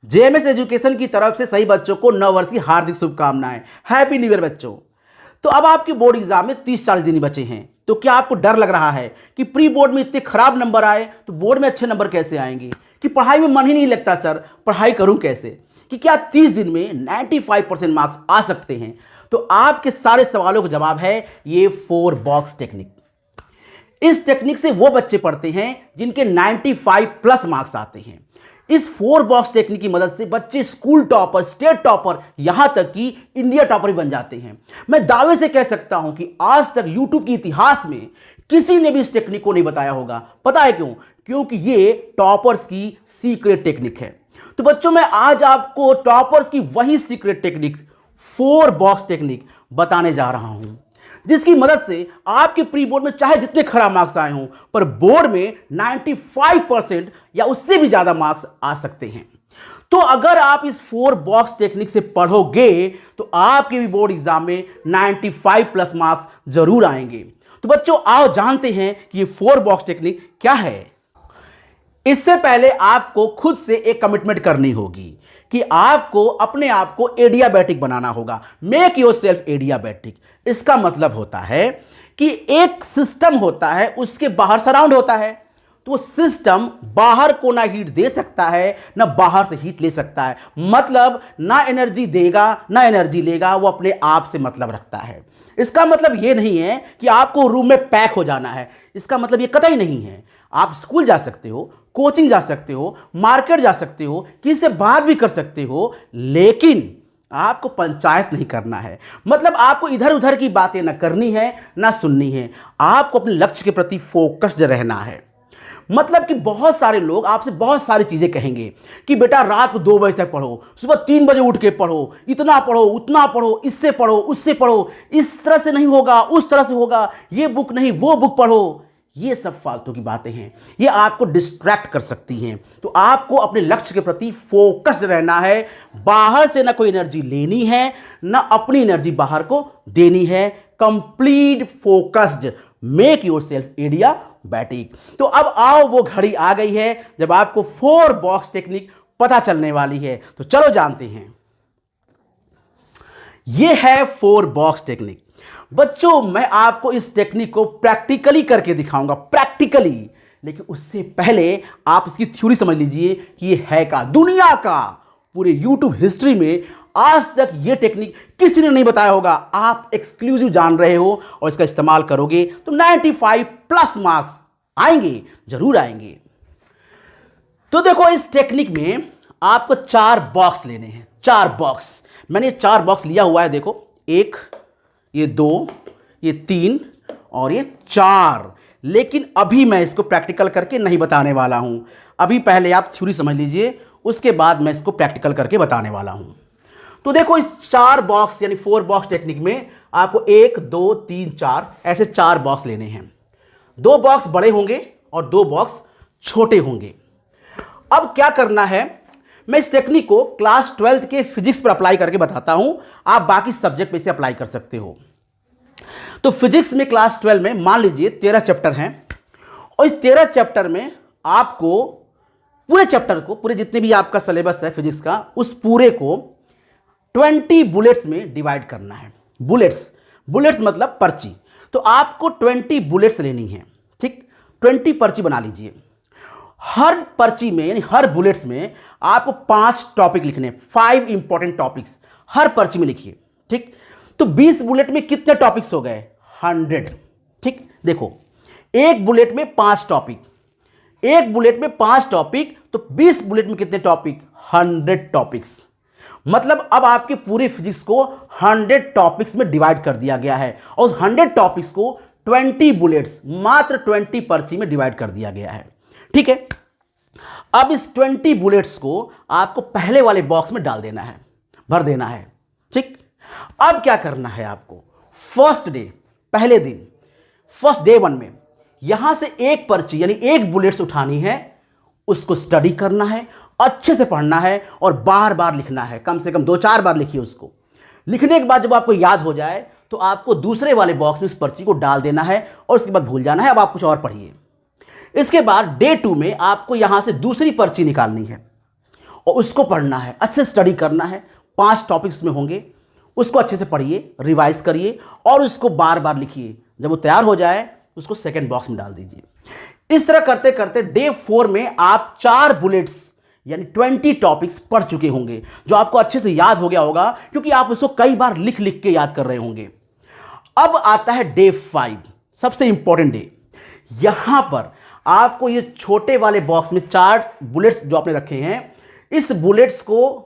JMS education की तरफ से सही बच्चों को नव वर्ष की हार्दिक शुभकामनाएं। हैप्पी न्यू ईयर बच्चों। तो अब आपके बोर्ड एग्जाम में 30-40 दिन ही बचे हैं, तो क्या आपको डर लग रहा है कि प्री बोर्ड में इतने खराब नंबर आए तो बोर्ड में अच्छे नंबर कैसे आएंगे, कि पढ़ाई में मन ही नहीं लगता सर, पढ़ाई करूं कैसे, कि क्या 30 दिन में 95% मार्क्स आ सकते हैं? तो आपके सारे सवालों का जवाब है ये 4 बॉक्स टेक्निक। इस टेक्निक से वो बच्चे पढ़ते हैं जिनके 95 प्लस मार्क्स आते हैं। इस 4 बॉक्स टेक्निक की मदद से बच्चे स्कूल टॉपर, स्टेट टॉपर, यहां तक कि इंडिया टॉपर भी बन जाते हैं। मैं दावे से कह सकता हूं कि आज तक यूट्यूब के इतिहास में किसी ने भी इस टेक्निक को नहीं बताया होगा। पता है क्यों? क्योंकि ये टॉपर्स की सीक्रेट टेक्निक है। तो बच्चों, मैं आज आपको टॉपर्स की वही सीक्रेट टेक्निक 4 बॉक्स टेक्निक बताने जा रहा हूं, जिसकी मदद से आपके प्री बोर्ड में चाहे जितने खराब मार्क्स आए हों, पर बोर्ड में 95% या उससे भी ज्यादा मार्क्स आ सकते हैं। तो अगर आप इस 4 बॉक्स टेक्निक से पढ़ोगे तो आपके भी बोर्ड एग्जाम में 95 प्लस मार्क्स जरूर आएंगे। तो बच्चों, आओ जानते हैं कि ये 4 बॉक्स टेक्निक क्या है। इससे पहले आपको खुद से एक कमिटमेंट करनी होगी कि आपको अपने आप को एडियाबैटिक बनाना होगा। Make yourself adiabatic. इसका मतलब होता है कि एक सिस्टम होता है, उसके बाहर सराउंड होता है, तो वो सिस्टम बाहर को ना हीट दे सकता है ना बाहर से हीट ले सकता है। मतलब ना एनर्जी देगा ना एनर्जी लेगा, वो अपने आप से मतलब रखता है। इसका मतलब ये नहीं है कि आपको रूम में पैक हो जाना है, इसका मतलब ये कतई नहीं है। आप स्कूल जा सकते हो, कोचिंग जा सकते हो, मार्केट जा सकते हो, किसी से बात भी कर सकते हो, लेकिन आपको पंचायत नहीं करना है। मतलब आपको इधर उधर की बातें ना करनी है ना सुननी है। आपको अपने लक्ष्य के प्रति फोकस्ड रहना है। मतलब कि बहुत सारे लोग आपसे बहुत सारी चीजें कहेंगे कि बेटा रात को 2 बजे तक पढ़ो, सुबह 3 बजे उठ के पढ़ो, इतना पढ़ो, उतना पढ़ो, इससे पढ़ो, उससे पढ़ो, इस तरह से नहीं होगा, उस तरह से होगा, ये बुक नहीं वो बुक पढ़ो। ये सब फालतू की बातें हैं, ये आपको डिस्ट्रैक्ट कर सकती हैं। तो आपको अपने लक्ष्य के प्रति फोकस्ड रहना है। बाहर से ना कोई एनर्जी लेनी है ना अपनी एनर्जी बाहर को देनी है। Complete focused. Make yourself adiabatic. तो अब आओ, वो घड़ी आ गई है जब आपको 4 बॉक्स टेक्निक पता चलने वाली है। तो चलो जानते हैं। यह है 4 बॉक्स टेक्निक। बच्चों, मैं आपको इस टेक्निक को प्रैक्टिकली करके दिखाऊंगा, प्रैक्टिकली। लेकिन उससे पहले आप इसकी थ्योरी समझ लीजिए कि ये है का दुनिया का पूरे यूट्यूब हिस्ट्री में आज तक ये टेक्निक किसी ने नहीं बताया होगा। आप एक्सक्लूसिव जान रहे हो और इसका इस्तेमाल करोगे तो 95 प्लस मार्क्स आएंगे, जरूर आएंगे। तो देखो, इस टेक्निक में आपको 4 बॉक्स लेने हैं। 4 बॉक्स, मैंने 4 बॉक्स लिया हुआ है। देखो, 1, ये 2, ये 3 और ये 4। लेकिन अभी मैं इसको प्रैक्टिकल करके नहीं बताने वाला हूं। अभी पहले आप थ्योरी समझ लीजिए, उसके बाद मैं इसको प्रैक्टिकल करके बताने वाला हूं। तो देखो, इस 4 बॉक्स यानी 4 बॉक्स टेक्निक में आपको 1, 2, 3, 4 ऐसे 4 बॉक्स लेने हैं। 2 बॉक्स बड़े होंगे और 2 बॉक्स छोटे होंगे। अब क्या करना है, मैं इस टेक्निक को क्लास 12th के फिजिक्स पर अप्लाई करके बताता हूं। आप बाकी सब्जेक्ट पे से अप्लाई कर सकते हो। तो फिजिक्स में क्लास 12 में मान लीजिए 13 चैप्टर हैं, और इस 13 चैप्टर में आपको पूरे चैप्टर को, पूरे जितने भी आपका सिलेबस है फिजिक्स का, उस पूरे को 20 बुलेट्स में डिवाइड करना है। बुलेट्स, बुलेट्स मतलब पर्ची। तो आपको 20 बुलेट्स लेनी है। ठीक, 20 पर्ची बना लीजिए। हर पर्ची में यानी हर बुलेट्स में आपको 5 टॉपिक लिखने, 5 इंपॉर्टेंट टॉपिक्स हर पर्ची में लिखिए। ठीक, तो 20 बुलेट में कितने टॉपिक्स हो गए? 100। ठीक, देखो, एक बुलेट में 5 टॉपिक, एक बुलेट में 5 टॉपिक, तो 20 बुलेट में कितने टॉपिक? 100 टॉपिक्स। मतलब अब आपके पूरे फिजिक्स को 100 टॉपिक्स में डिवाइड कर दिया गया है, और 100 टॉपिक्स को 20 बुलेट्स, मात्र 20 पर्ची में डिवाइड कर दिया गया है। ठीक है, अब इस 20 बुलेट्स को आपको पहले वाले बॉक्स में डाल देना है, भर देना है। ठीक, अब क्या करना है आपको? फर्स्ट डे, पहले दिन, फर्स्ट डे 1 में यहां से एक पर्ची यानी एक बुलेट्स उठानी है, उसको स्टडी करना है, अच्छे से पढ़ना है और बार बार लिखना है। कम से कम 2-4 बार लिखिए उसको। लिखने के बाद जब आपको याद हो जाए तो आपको दूसरे वाले बॉक्स में इस पर्ची को डाल देना है और उसके बाद भूल जाना है। अब आप कुछ और पढ़िए। इसके बाद डे 2 में आपको यहां से दूसरी पर्ची निकालनी है और उसको पढ़ना है, अच्छे से स्टडी करना है। 5 टॉपिक्स में होंगे, उसको अच्छे से पढ़िए, रिवाइज करिए और उसको बार बार लिखिए। जब वो तैयार हो जाए उसको सेकंड बॉक्स में डाल दीजिए। इस तरह करते करते डे 4 में आप 4 बुलेट्स यानी 20 टॉपिक्स पढ़ चुके होंगे, जो आपको अच्छे से याद हो गया होगा क्योंकि आप उसको कई बार लिख लिख के याद कर रहे होंगे। अब आता है डे 5, सबसे इंपॉर्टेंट डे। यहां पर आपको ये छोटे वाले बॉक्स में 4 बुलेट्स जो आपने रखे हैं, इस बुलेट्स को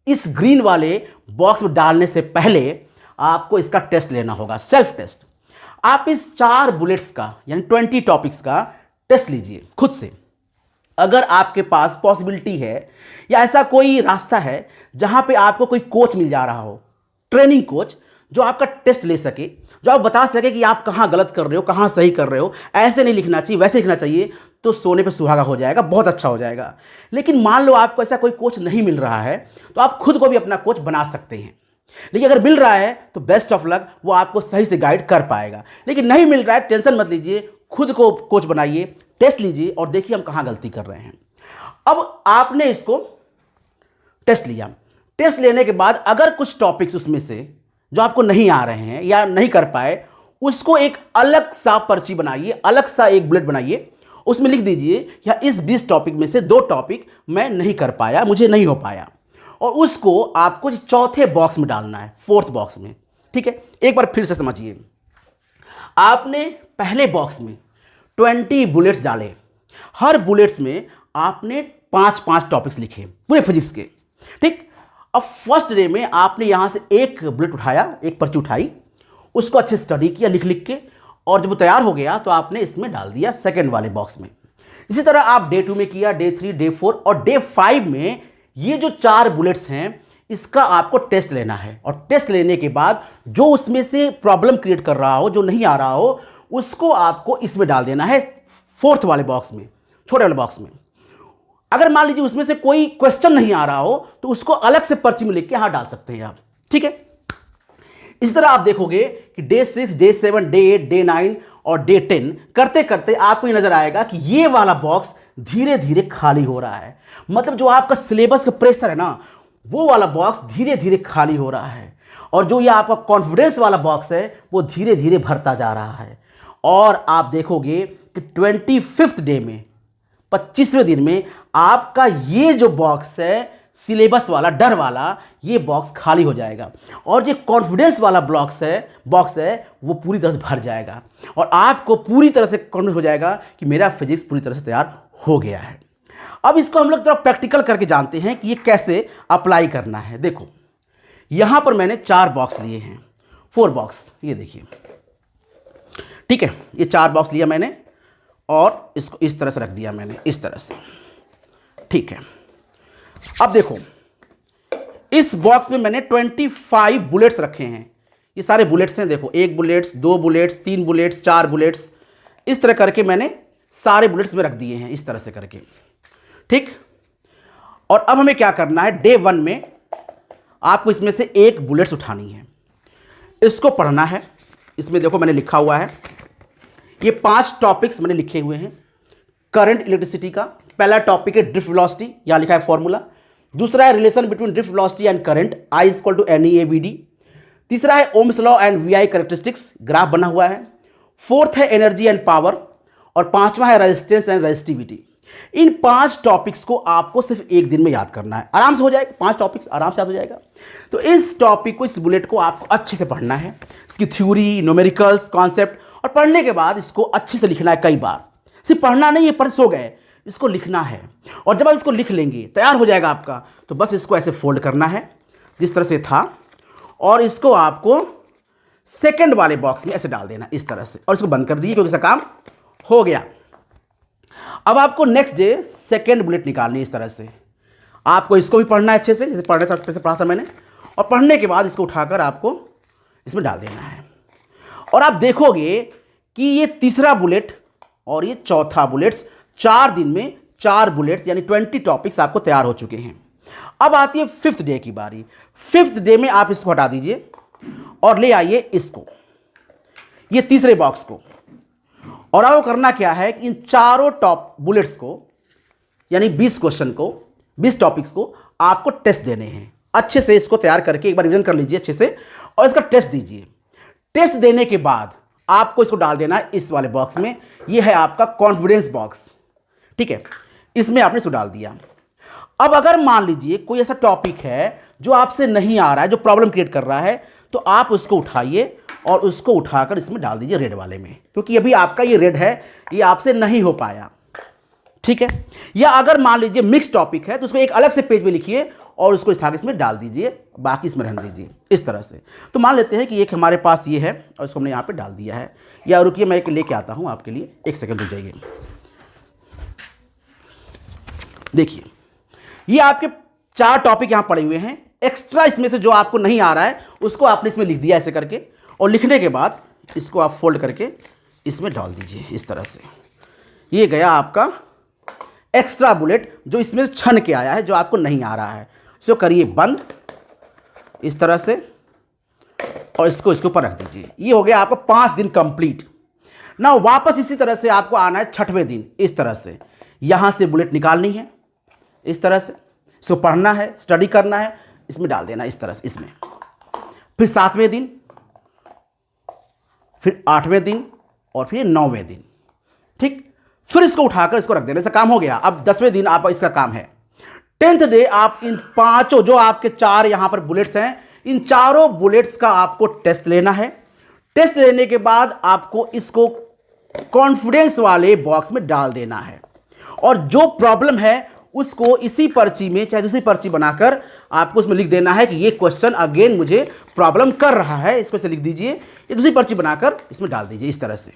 इस ग्रीन वाले बॉक्स में डालने से पहले आपको इसका टेस्ट लेना होगा, सेल्फ टेस्ट। आप इस 4 बुलेट्स का यानी 20 टॉपिक्स का टेस्ट लीजिए खुद से। अगर आपके पास पॉसिबिलिटी है या ऐसा कोई रास्ता है जहां पे आपको कोई कोच मिल जा रहा हो, ट्रेनिंग कोच, जो आपका टेस्ट ले सके, जो आप बता सके कि आप कहां गलत कर रहे हो, कहां सही कर रहे हो, ऐसे नहीं लिखना चाहिए, वैसे लिखना चाहिए, तो सोने पे सुहागा हो जाएगा, बहुत अच्छा हो जाएगा। लेकिन मान लो आपको ऐसा कोई कोच नहीं मिल रहा है तो आप खुद को भी अपना कोच बना सकते हैं। लेकिन अगर मिल रहा है तो बेस्ट ऑफ लक, वो आपको सही से गाइड कर पाएगा। लेकिन नहीं मिल रहा है, टेंशन मत लीजिए, खुद को कोच बनाइए, टेस्ट लीजिए और देखिए हम कहां गलती कर रहे हैं। अब आपने इसको टेस्ट लिया, टेस्ट लेने के बाद अगर कुछ टॉपिक्स उसमें से जो आपको नहीं आ रहे हैं या नहीं कर पाए, उसको एक अलग सा पर्ची बनाइए, अलग सा एक बुलेट बनाइए, उसमें लिख दीजिए या इस 20 टॉपिक में से 2 टॉपिक मैं नहीं कर पाया, मुझे नहीं हो पाया, और उसको आपको चौथे बॉक्स में डालना है, 4th बॉक्स में। ठीक है, एक बार फिर से समझिए। आपने पहले बॉक्स में 20 बुलेट्स डाले, हर बुलेट्स में आपने 5-5 टॉपिक्स लिखे पूरे फिजिक्स के। ठीक, अब फर्स्ट डे में आपने यहां से एक बुलेट उठाया, एक पर्ची उठाई, उसको अच्छे से स्टडी किया लिख लिख के, और जब वो तैयार हो गया तो आपने इसमें डाल दिया सेकंड वाले बॉक्स में। इसी तरह आप डे 2 में किया, डे 3, डे 4 और डे 5 में ये जो 4 बुलेट्स हैं इसका आपको टेस्ट लेना है। और टेस्ट लेने के बाद जो उसमें से प्रॉब्लम क्रिएट कर रहा हो, जो नहीं आ रहा हो, उसको आपको इसमें डाल देना है 4th वाले बॉक्स में, छोटे वाले बॉक्स में। अगर मान लीजिए उसमें से कोई क्वेश्चन नहीं आ रहा हो तो उसको अलग से पर्ची में लिख के यहां डाल सकते हैं आप। ठीक है, इस तरह आप देखोगे कि डे 6, डे 7, डे 8, डे 9 और डे 10 करते करते आपको ये नजर आएगा कि ये वाला बॉक्स धीरे धीरे खाली हो रहा है। मतलब जो आपका सिलेबस का प्रेशर है ना, वो वाला बॉक्स धीरे धीरे खाली हो रहा है, और जो ये आपका कॉन्फिडेंस वाला बॉक्स है वो धीरे धीरे भरता जा रहा है। और आप देखोगे कि 25th डे में, 25वें दिन में आपका ये जो बॉक्स है सिलेबस वाला, डर वाला, ये बॉक्स खाली हो जाएगा, और जो कॉन्फिडेंस वाला बॉक्स है वो पूरी तरह से भर जाएगा, और आपको पूरी तरह से कॉन्फिडेंस हो जाएगा कि मेरा फिजिक्स पूरी तरह से तैयार हो गया है। अब इसको हम लोग थोड़ा प्रैक्टिकल करके जानते हैं कि ये कैसे अप्लाई करना है। देखो, यहां पर मैंने 4 बॉक्स लिए हैं, 4 बॉक्स, ये देखिए। ठीक है, ये 4 बॉक्स लिया मैंने और इसको इस तरह से रख दिया मैंने, इस तरह से। ठीक है, अब देखो, इस बॉक्स में मैंने 25 बुलेट्स रखे हैं। ये सारे बुलेट्स हैं, देखो, 1 बुलेट्स, 2 बुलेट्स, 3 बुलेट्स, 4 बुलेट्स, इस तरह करके मैंने सारे बुलेट्स में रख दिए हैं, इस तरह से करके। ठीक, और अब हमें क्या करना है, डे 1 में आपको इसमें से 1 बुलेट्स उठानी है, इसको पढ़ना है। इसमें देखो मैंने लिखा हुआ है, ये 5 टॉपिक्स मैंने लिखे हुए हैं। करंट इलेक्ट्रिसिटी का पहला टॉपिक है ड्रिफ्ट वेलोसिटी, यहां लिखा है फॉर्मूला। दूसरा है relation between drift velocity and current, I = NEAVD। तीसरा है Ohm's law and VI characteristics, graph बना हुआ है। 4th है एनर्जी एंड पावर, और 5वां है resistance and resistivity. In 5 topics को आपको सिर्फ एक दिन में याद करना है, आराम से हो जाएगा, 5 टॉपिक्स आराम से याद हो जाएगा। तो इस टॉपिक को, इस बुलेट को आपको अच्छे से पढ़ना है, इसकी थ्योरी, न्यूमेरिकल्स, कॉन्सेप्ट, और पढ़ने के बाद इसको अच्छे से लिखना है कई बार। सिर्फ पढ़ना नहीं है, पढ़ सो गए, इसको लिखना है। और जब आप इसको लिख लेंगे, तैयार हो जाएगा आपका, तो बस इसको ऐसे फोल्ड करना है जिस तरह से था, और इसको आपको सेकंड वाले बॉक्स में ऐसे डाल देना इस तरह से, और इसको बंद कर दीजिए क्योंकि इसका काम हो गया। अब आपको नेक्स्ट डे सेकंड बुलेट निकालनी है। इस तरह से आपको इसको भी पढ़ना है अच्छे से, जैसे पढ़ा था मैंने, और पढ़ने के बाद इसको उठाकर आपको इसमें डाल देना है। और आप देखोगे कि ये तीसरा बुलेट और ये चौथा बुलेट्स 4 दिन में 4 बुलेट्स यानी 20 टॉपिक्स आपको तैयार हो चुके हैं। अब आती है 5th डे की बारी। 5th डे में आप इसको हटा दीजिए और ले आइए इसको, ये तीसरे बॉक्स को। और आपको करना क्या है कि इन चारों टॉप बुलेट्स को यानी 20 क्वेश्चन को 20 टॉपिक्स को आपको टेस्ट देने हैं। अच्छे से इसको तैयार करके एक बार रिवीजन कर लीजिए अच्छे से और इसका टेस्ट दीजिए। टेस्ट देने के बाद आपको इसको डाल देना है इस वाले बॉक्स में। ये है आपका कॉन्फिडेंस बॉक्स, ठीक है, इसमें आपने इसको डाल दिया। अब अगर मान लीजिए कोई ऐसा टॉपिक है जो आपसे नहीं आ रहा है, जो प्रॉब्लम क्रिएट कर रहा है, तो आप उसको उठाइए और उसको उठाकर इसमें डाल दीजिए रेड वाले में, क्योंकि अभी आपका ये रेड है, ये आपसे नहीं हो पाया, ठीक है। या अगर मान लीजिए मिक्स टॉपिक है तो उसको एक अलग से पेज में लिखिए और उसको उठा के इसमें डाल दीजिए, बाकी इसमें रहने दीजिए इस तरह से। तो मान लेते हैं कि एक हमारे पास ये है और इसको हमने यहाँ पे डाल दिया है। या रुकिए मैं एक लेके आता हूँ आपके लिए, एक सेकंड रुक जाइए। देखिए ये आपके 4 टॉपिक यहाँ पड़े हुए हैं। एक्स्ट्रा इसमें से जो आपको नहीं आ रहा है उसको आपने इसमें लिख दिया ऐसे करके, और लिखने के बाद इसको आप फोल्ड करके इसमें डाल दीजिए इस तरह से। ये गया आपका एक्स्ट्रा बुलेट जो इसमें से छन के आया है, जो आपको नहीं आ रहा है। इसको करिए बंद इस तरह से और इसको इसके ऊपर रख दीजिए। ये हो गया आपका 5 दिन कंप्लीट। ना वापस इसी तरह से आपको आना है 6वें दिन इस तरह से। यहाँ से बुलेट निकालनी है इस तरह से, इसको पढ़ना है, स्टडी करना है, इसमें डाल देना इस तरह से इसमें। फिर 7वें दिन, फिर 8वें दिन और फिर 9वें दिन, ठीक। फिर इसको उठाकर इसको रख देने से काम हो गया। अब 10वें दिन आप इसका काम है 10th डे आप इन 5 जो आपके 4 यहां पर बुलेट्स हैं, इन चारों बुलेट्स का आपको टेस्ट लेना है। टेस्ट लेने के बाद आपको इसको कॉन्फिडेंस वाले बॉक्स में डाल देना है और जो प्रॉब्लम है उसको इसी पर्ची में, चाहे दूसरी पर्ची बनाकर आपको उसमें लिख देना है कि ये क्वेश्चन अगेन मुझे प्रॉब्लम कर रहा है। इसको से लिख दीजिए, ये दूसरी पर्ची बनाकर इसमें डाल दीजिए इस तरह से।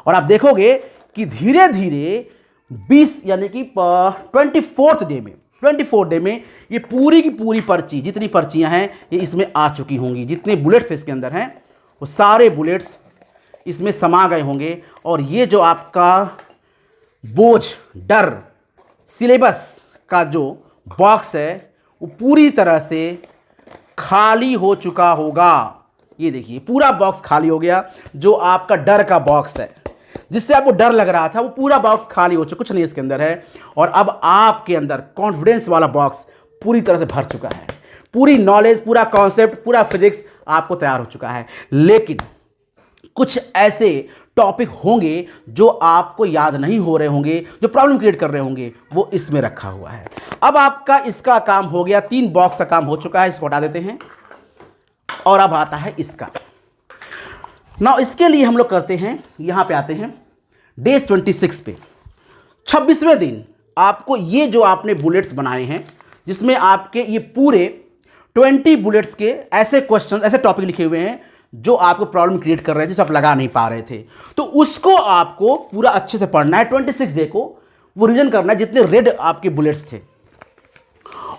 और आप देखोगे कि धीरे धीरे 20 यानी कि 24 डे में ये पूरी की पूरी पर्ची, जितनी पर्चियां हैं ये इसमें आ चुकी होंगी। जितने बुलेट्स इसके अंदर हैं वो सारे बुलेट्स इसमें समा गए होंगे। और ये जो आपका बोझ, डर, सिलेबस का जो बॉक्स है वो पूरी तरह से खाली हो चुका होगा। ये देखिए पूरा बॉक्स खाली हो गया। जो आपका डर का बॉक्स है, जिससे आपको डर लग रहा था, वो पूरा बॉक्स खाली हो चुका, कुछ नहीं इसके अंदर है। और अब आपके अंदर कॉन्फिडेंस वाला बॉक्स पूरी तरह से भर चुका है। पूरी नॉलेज, पूरा कॉन्सेप्ट, पूरा फिजिक्स आपको तैयार हो चुका है। लेकिन कुछ ऐसे टॉपिक होंगे जो आपको याद नहीं हो रहे होंगे, जो प्रॉब्लम क्रिएट कर रहे होंगे, वो इसमें रखा हुआ है। अब आपका इसका काम हो गया, 3 बॉक्स का काम हो चुका है, इसको हटा देते हैं। और अब आता है इसका। नाउ इसके लिए हम लोग करते हैं, यहां पे आते हैं डे 26 पे, 26वें दिन आपको ये जो आपने बुलेट्स बनाए हैं, जिसमें आपके ये पूरे 20 बुलेट्स के ऐसे क्वेश्चन, ऐसे टॉपिक लिखे हुए हैं जो आपको प्रॉब्लम क्रिएट कर रहे थे, जो आप लगा नहीं पा रहे थे, तो उसको आपको पूरा अच्छे से पढ़ना है। 26 डे को वो रिवीजन करना है, जितने रेड आपके बुलेट्स थे।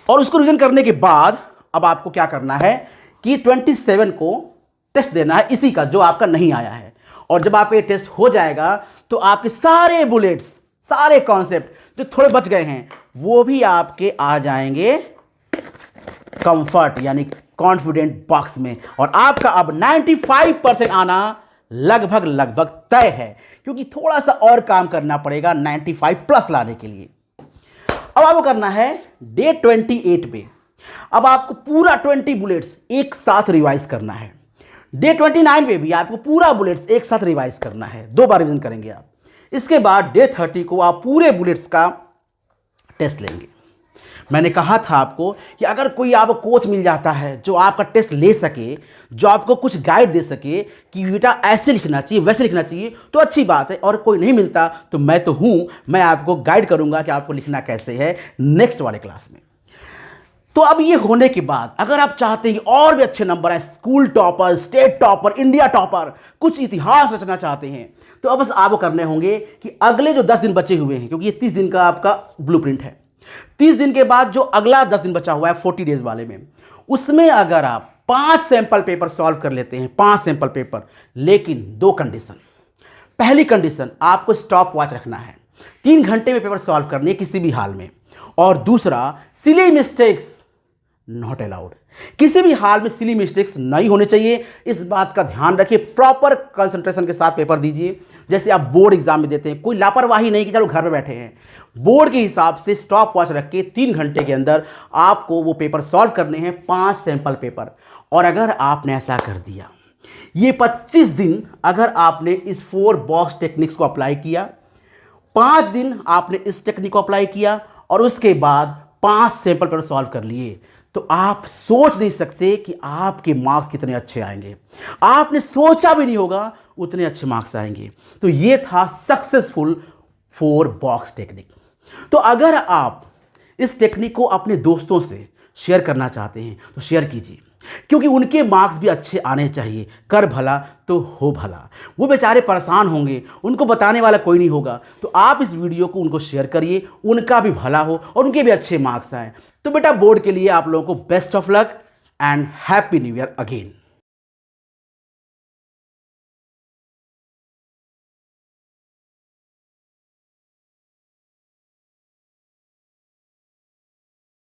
और उसको रिवीजन करने के बाद अब आपको क्या करना है कि 27 को टेस्ट देना है इसी का, जो आपका नहीं आया है। और जब आपका ये टेस्ट हो जाएगा तो आपके सारे बुलेट्स, सारे कॉन्सेप्ट जो थोड़े बच गए हैं, वो भी आपके आ जाएंगे कंफर्ट यानी कॉन्फिडेंट बॉक्स में। और आपका अब 95% आना लगभग तय है, क्योंकि थोड़ा सा और काम करना पड़ेगा 95 प्लस लाने के लिए। अब आपको करना है डे 28 पे, अब आपको पूरा 20 बुलेट्स एक साथ रिवाइज करना है। डे 29 पे भी आपको पूरा बुलेट्स एक साथ रिवाइज करना है, 2 बार रिवीजन करेंगे आप। इसके बाद डे 30 को आप पूरे बुलेट्स का टेस्ट लेंगे। मैंने कहा था आपको कि अगर कोई आपको कोच मिल जाता है जो आपका टेस्ट ले सके, जो आपको कुछ गाइड दे सके कि बेटा ऐसे लिखना चाहिए, वैसे लिखना चाहिए, तो अच्छी बात है। और कोई नहीं मिलता तो मैं तो हूं, मैं आपको गाइड करूंगा कि आपको लिखना कैसे है नेक्स्ट वाले क्लास में। तो अब ये होने के बाद अगर आप चाहते हैं और भी अच्छे नंबर आए, school topper, state topper, India topper, कुछ इतिहास रचना चाहते हैं, तो अब बस आपको करने होंगे कि अगले जो 10 दिन बचे हुए हैं, क्योंकि ये 30 दिन का आपका ब्लूप्रिंट है, 30 दिन के बाद जो अगला 10 दिन बचा हुआ है 40 डेज वाले में, उसमें अगर आप 5 सैंपल पेपर सॉल्व कर लेते हैं, 5 सैंपल पेपर, लेकिन 2 कंडीशन। पहली कंडीशन, आपको स्टॉप वॉच रखना है, 3 घंटे में पेपर सॉल्व करनी है किसी भी हाल में। और दूसरा, सिली मिस्टेक्स नॉट अलाउड। किसी भी हाल में सिली मिस्टेक्स नहीं होने चाहिए, इस बात का ध्यान रखिए। प्रॉपर कंसंट्रेशन के साथ पेपर दीजिए। जैसे आप बोर्ड एग्जाम में देते हैं, कोई लापरवाही नहीं कि चलो घर में बैठे हैं। बोर्ड के हिसाब से स्टॉप वॉच रख के 3 घंटे के अंदर आपको वो पेपर सॉल्व करने हैं, 5 सैंपल पेपर। और अगर आपने ऐसा कर दिया, ये 25 दिन अगर आपने इस 4 बॉक्स टेक्निक्स को अप्लाई किया, 5 दिन आपने इस टेक्निक को अप्लाई किया और उसके बाद 5 सैंपल पेपर सॉल्व कर लिए, तो आप सोच नहीं सकते कि आपके मार्क्स कितने अच्छे आएंगे। आपने सोचा भी नहीं होगा उतने अच्छे मार्क्स आएंगे। तो ये था सक्सेसफुल 4 बॉक्स टेक्निक। तो अगर आप इस टेक्निक को अपने दोस्तों से शेयर करना चाहते हैं तो शेयर कीजिए, क्योंकि उनके मार्क्स भी अच्छे आने चाहिए। कर भला तो हो भला। वो बेचारे परेशान होंगे, उनको बताने वाला कोई नहीं होगा। तो आप इस वीडियो को उनको शेयर करिए, उनका भी भला हो और उनके भी अच्छे मार्क्स आए। तो बेटा, बोर्ड के लिए आप लोगों को best of luck and happy new year again.